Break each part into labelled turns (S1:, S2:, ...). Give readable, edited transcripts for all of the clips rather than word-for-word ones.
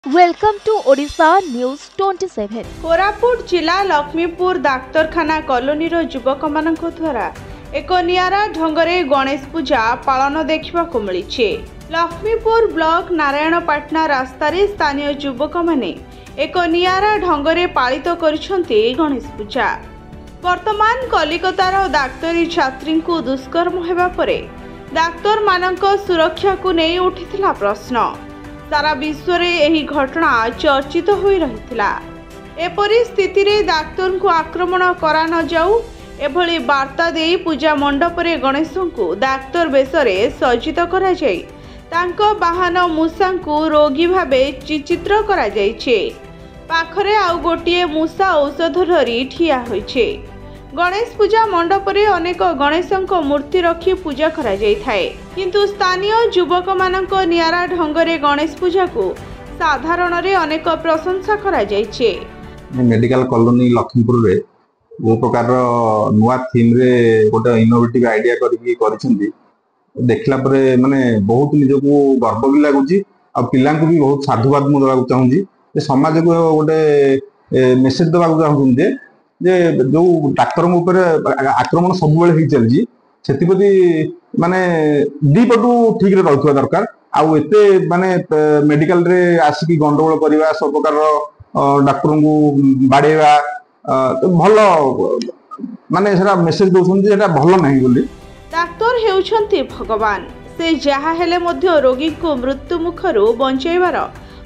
S1: Welcome to Odisha news 27।
S2: Koraput जिला Laxmipur डाक्तरखाना colony युवक मान द्वारा एक नियारा ढंगरे गणेश पूजा पालन देखा मिली। लक्ष्मीपुर ब्लॉक नारायणपाटना रास्तार स्थानीय युवक माने एक नियारा ढंगरे पालित करिसेंती गणेश पूजा। वर्तमान कलिकतार डाक्तरी छात्री को दुष्कर्म हेबा परे डाक्तर मानक सुरक्षा को नहीं उठिथिला प्रश्न। सारा विश्व रे एही घटना चर्चित होई रहिथिला। एपरि स्थिति रे डाक्तर को आक्रमण करा न जाऊ एभली वार्ता देई पूजा मंडप रे गणेश को डाक्तर बेसरे सज्जित करा जाई तांको बाहन मूषा को रोगी भाबे चिचित्र करा जाइछे। पाखरे आउ गोटिए मूषा औषध धरी ठिया होइछे। गणेश पूजा मंडप रे अनेक गणेशंको मूर्ति रखी पूजा करा जाय थाए, किंतु स्थानीय युवक मानक नियारा ढंगरे गणेश पूजा को साधारण रे अनेक प्रशंसा करा जायछे।
S3: मेडिकल कॉलोनी लक्ष्मीपुर रे जो प्रकार नुआ थीम रे गोटे इनोवेटिव आइडिया करिसेंती देखला परे माने बहुत निजको गर्व भी लागुची आ पिला को भी बहुत साधुवाद मु देबा चाहूची। जे समाज को गोटे मेसेज देबा चाहूची जे जो डाक्तर ऊपर आक्रमण सब बेले ही चलजी सेतिपति माने दीपटू ठीक रे रहथुवा दरकार। आउ एते माने मेडिकल रे आसिकी गंडगोल करबा सब प्रकार डाक्टर को बाडेवा तो भलो माने सेरा मेसेज दोछन जे एटा भलो नाही बोली।
S2: डाक्तर हेउछंती भगवान, से जहा हेले मध्य रोगी को मृत्यु मुखरु बंचाइबार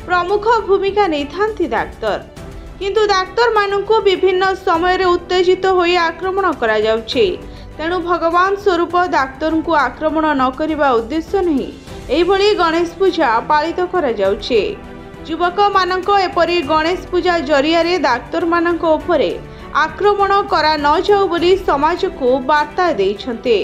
S2: प्रमुख भूमिका नैथांती डाक्तर। किंतु डाक्तर मानकु विभिन्न समय रे उत्तेजित होई आक्रमण करा जाउछि। तेणु भगवान स्वरूप डाक्तर को आक्रमण न करिबा उद्देश्य नहीं एही भली गणेश पूजा पालित करा जाउछि। युवक मानक एपरि गणेश पूजा जरिया रे डाक्तर मानक उपरे आक्रमण करा न जाउ बोली समाज को वार्ता दैछन्ते।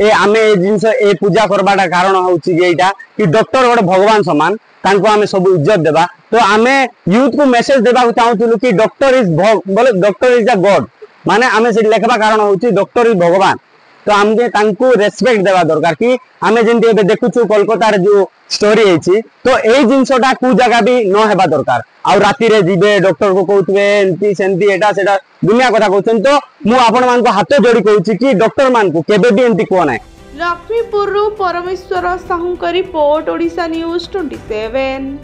S4: ए आमे ए जिंस ए पूजा करबाटा कारण होउछि जे एटा कि डॉक्टर गोटे भगवान समान तांको आमे सब इज्जत देबा। तो आमे यूथ को मेसेज देबा चाहूथिलु कि डॉक्टर इज बोले डॉक्टर इज द गॉड, माने आमे से लेखबा कारण होउछि डॉक्टर इज भगवान। तो आमे तांको रेस्पेक्ट देबा दरकार कि आमे जेंति एबे देखुछु कोलकाता रे जो स्टोरी हेछि तो एई जिंसटा कु जगह भी न हेबा दरकार। आ राती रे जिबे डॉक्टर को कहउतबे एंती सेंती एटा सेटा दुनिया कथा कहउछन। तो मु आपण मान को हाथ जोड़ी कहउछि कि डॉक्टर मान को केबे भी एंती को नै।
S2: लक्ष्मीपुर परमेश्वर साहू का रिपोर्ट, ओडिशा न्यूज 27।